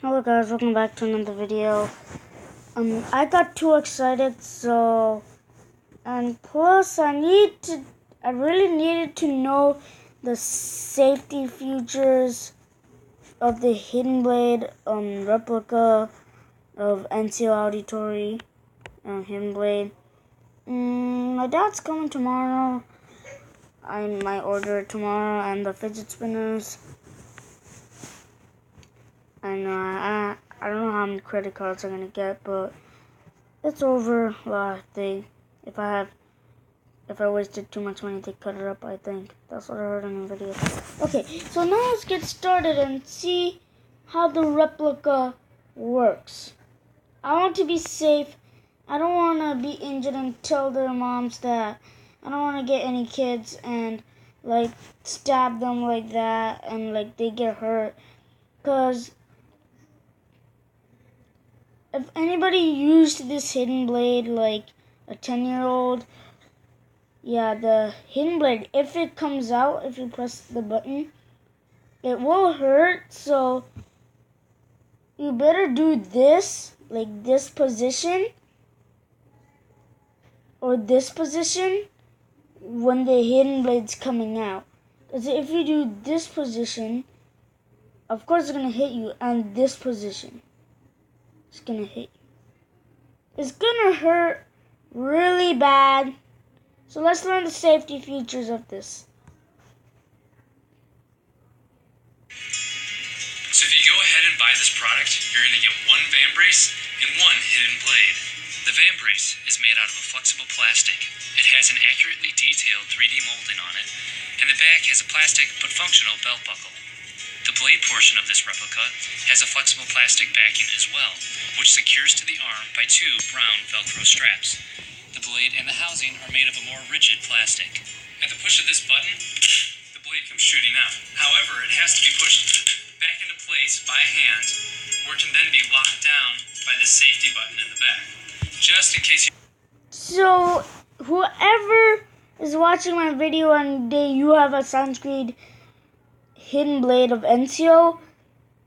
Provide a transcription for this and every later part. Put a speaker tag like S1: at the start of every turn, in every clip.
S1: Hello guys, welcome back to another video. I got too excited, and plus I really needed to know the safety features of the Hidden Blade replica of NCO Auditory Hidden Blade. My dad's coming tomorrow. I might order it tomorrow, and the fidget spinners. I don't know how many credit cards I'm gonna get, but it's over. I think if I wasted too much money, they cut it up. I think that's what I heard in the video. Okay, so now let's get started and see how the replica works. I want to be safe. I don't want to be injured and tell their moms that. I don't want to get any kids and stab them like that and they get hurt. Cause if anybody used this Hidden Blade, like a 10-year-old, yeah, the Hidden Blade, if it comes out, if you press the button, it will hurt, so you better do this, like this position, or this position, when the Hidden Blade's coming out. Because if you do this position, of course it's going to hit you, and this position. It's gonna hit you. It's gonna hurt really bad. So let's learn the safety features of this.
S2: So if you go ahead and buy this product, you're gonna get one van brace and one hidden blade. The van brace is made out of a flexible plastic. It has an accurately detailed 3D molding on it, and the back has a plastic but functional belt buckle. The blade portion of this replica has a flexible plastic backing as well, which secures to the arm by two brown Velcro straps. The blade and the housing are made of a more rigid plastic. At the push of this button, the blade comes shooting out. However, it has to be pushed back into place by hand, or it can then be locked down by the safety button in the back. Just in case you...
S1: So, whoever is watching my video and you have a sunscreen Hidden Blade of NCO.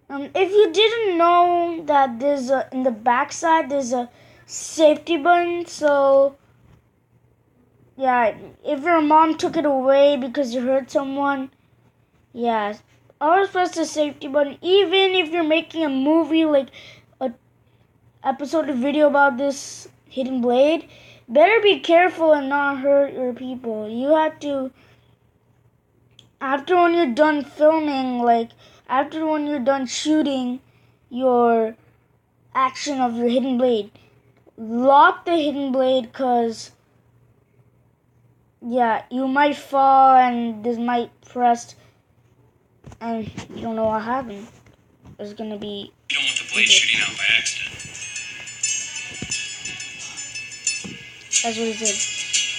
S1: If you didn't know that there's in the back side there's a safety button, so yeah, if your mom took it away because you hurt someone, yeah, always press the safety button. Even if you're making a movie, like a episode of video about this Hidden Blade, better be careful and not hurt your people. You have to, after when you're done filming, after when you're done shooting your action of your Hidden Blade, lock the Hidden Blade, because yeah, you might fall and this might press and you don't know what happened. It's gonna be...
S2: You don't want the blade shooting out by accident.
S1: That's what it did.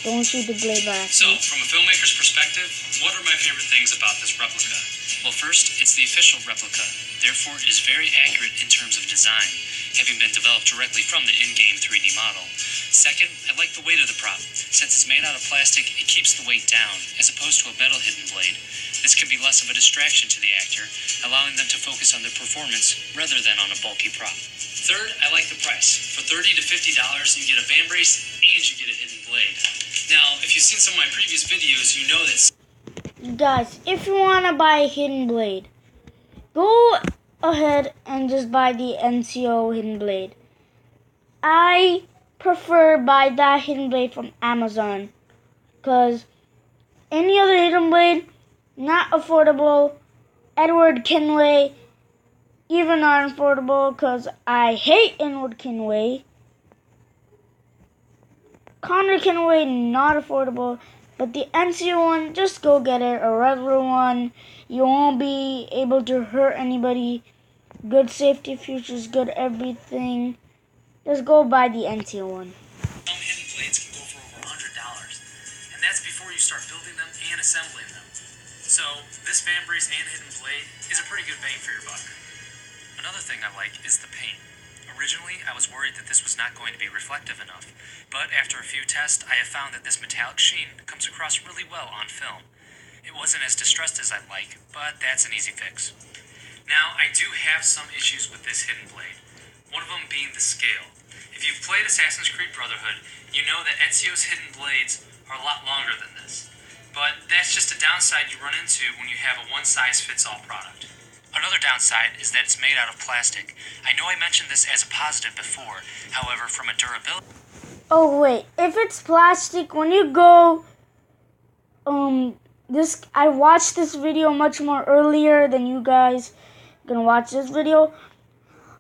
S1: Don't shoot the blade by accident.
S2: So, from a filmmaker's perspective, what are my favorite things about this replica? Well, first, it's the official replica. Therefore, it is very accurate in terms of design, having been developed directly from the in-game 3D model. Second, I like the weight of the prop. Since it's made out of plastic, it keeps the weight down, as opposed to a metal hidden blade. This can be less of a distraction to the actor, allowing them to focus on their performance rather than on a bulky prop. Third, I like the price. For $30 to $50, you get a van brace and you get a hidden blade. Now, if you've seen some of my previous videos, you know that...
S1: Guys, if you want to buy a Hidden Blade, go ahead and just buy the NCO Hidden Blade. I prefer buy that Hidden Blade from Amazon, because any other Hidden Blade, not affordable. Edward Kenway, even not affordable, because I hate Edward Kenway. Connor Kenway, not affordable. But the NCO one, just go get it. A regular one. You won't be able to hurt anybody. Good safety features, good everything. Just go buy the NCO one.
S2: Some hidden blades can go for over $100. And that's before you start building them and assembling them. So, this van brace and hidden blade is a pretty good bang for your buck. Another thing I like is the paint. Originally, I was worried that this was not going to be reflective enough, but after a few tests, I have found that this metallic sheen comes across really well on film. It wasn't as distressed as I'd like, but that's an easy fix. Now, I do have some issues with this hidden blade. One of them being the scale. If you've played Assassin's Creed Brotherhood, you know that Ezio's hidden blades are a lot longer than this. But that's just a downside you run into when you have a one-size-fits-all product. Another downside is that it's made out of plastic. I know I mentioned this as a positive before, however, from a durability...
S1: Oh wait, if it's plastic, when you go, I watched this video much more earlier than you guys gonna watch this video.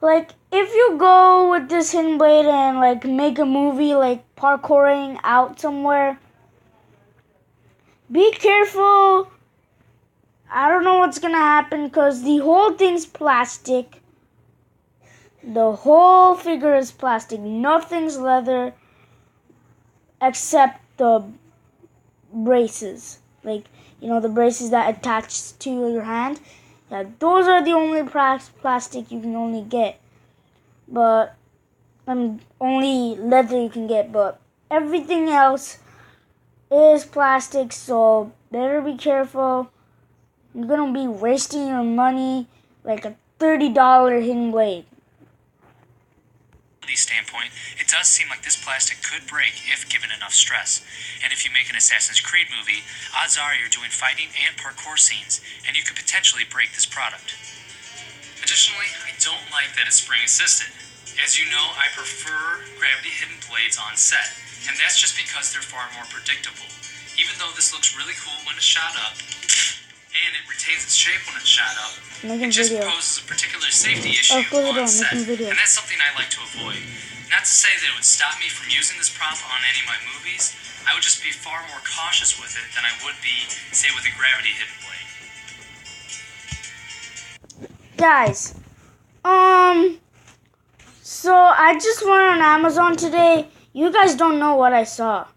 S1: Like, if you go with this hidden blade and like make a movie like parkouring out somewhere, be careful. I don't know what's gonna happen because the whole thing's plastic. The whole figure is plastic. Nothing's leather except the braces. Like, you know, the braces that attach to your hand. Yeah, those are the only plastic you can only get. But, only leather you can get. But everything else is plastic, so better be careful. You're gonna be wasting your money like a $30 hidden blade.
S2: Standpoint, it does seem like this plastic could break if given enough stress. And if you make an Assassin's Creed movie, odds are you're doing fighting and parkour scenes, and you could potentially break this product. Additionally, I don't like that it's spring assisted. As you know, I prefer gravity hidden blades on set, and that's just because they're far more predictable. Even though this looks really cool when it's shot up, and it retains its shape when it's shot up, it just poses a particular safety issue on set, and that's something I like to avoid. Not to say that it would stop me from using this prop on any of my movies, I would just be far more cautious with it than I would be, say, with a gravity hidden blade.
S1: Guys, so I just went on Amazon today. You guys don't know what I saw.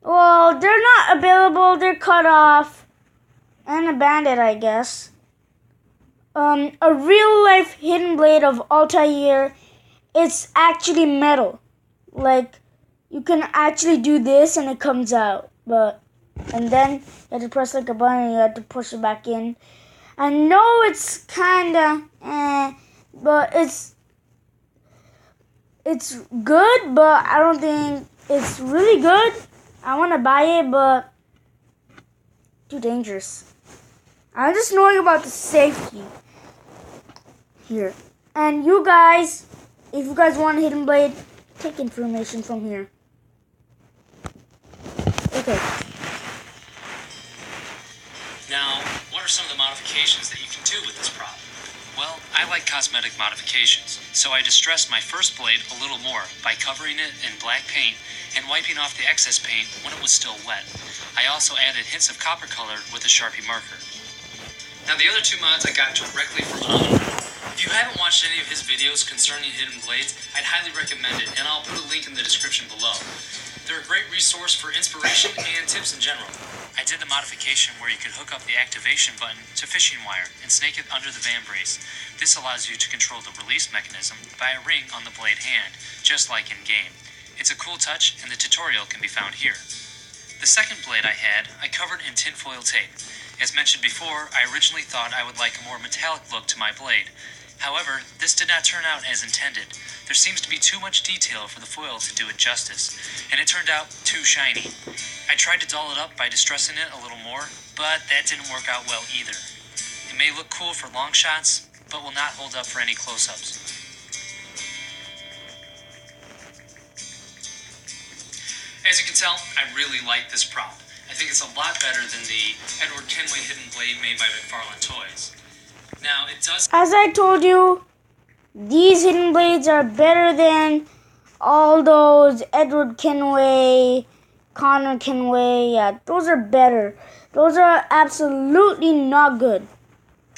S1: Well, they're not available, they're cut off and abandoned, I guess. A real life hidden blade of Altair. It's actually metal. Like, you can actually do this and it comes out. And then you have to press like a button and you have to push it back in. I know it's kinda but it's good, but I don't think it's really good. I wanna buy it, but too dangerous. I'm just knowing about the safety here. And you guys, if you guys want a hidden blade, take information from here. Okay.
S2: Now, what are some of the modifications that you can do with this prop? Well, I like cosmetic modifications, so I distressed my first blade a little more by covering it in black paint and wiping off the excess paint when it was still wet. I also added hints of copper color with a Sharpie marker. Now, the other two mods I got directly from Owen. If you haven't watched any of his videos concerning hidden blades, I'd highly recommend it, and I'll put a link in the description below. They're a great resource for inspiration and tips in general. I did the modification where you could hook up the activation button to fishing wire and snake it under the van brace. This allows you to control the release mechanism by a ring on the blade hand, just like in game. It's a cool touch, and the tutorial can be found here. The second blade I had, I covered in tinfoil tape. As mentioned before, I originally thought I would like a more metallic look to my blade. However, this did not turn out as intended. There seems to be too much detail for the foil to do it justice, and it turned out too shiny. I tried to doll it up by distressing it a little more, but that didn't work out well either. It may look cool for long shots, but will not hold up for any close-ups. As you can tell, I really like this prop. I think it's a lot better than the Edward Kenway hidden blade made by McFarlane Toys. Now, it does...
S1: As I told you, these hidden blades are better than all those Edward Kenway, Connor Kenway. Yeah, those are better. Those are absolutely not good.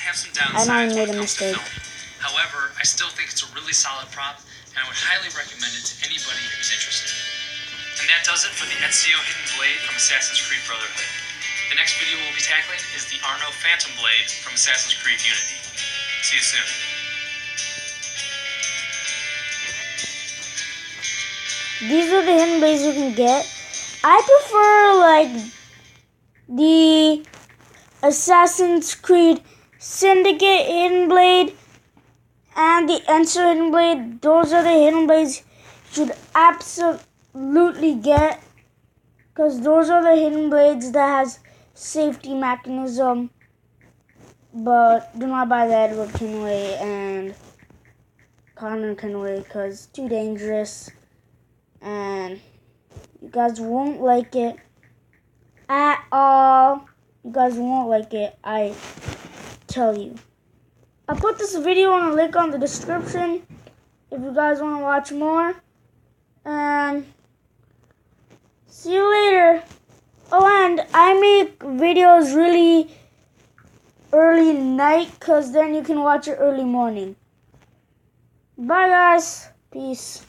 S2: Have some downsides.
S1: I know I made a mistake.
S2: However, I still think it's a really solid prop, and I would highly recommend it to anybody who's interested. And that does it for the Ezio hidden blade from Assassin's Creed Brotherhood. The next video we'll be tackling is the Arno Phantom blade from Assassin's Creed Unity. See you soon.
S1: These are the hidden blades you can get. I prefer like the Assassin's Creed Syndicate hidden blade and the Enso hidden blade. Those are the hidden blades you should absolutely get, because those are the hidden blades that has safety mechanism. But do not buy the Edward Kenway and Connor Kenway, because it's too dangerous and you guys won't like it at all. You guys won't like it, I tell you. I'll put this video and a link on the description if you guys want to watch more. And see you later. Oh, and I make videos really early night, because then you can watch it early morning. Bye guys. Peace.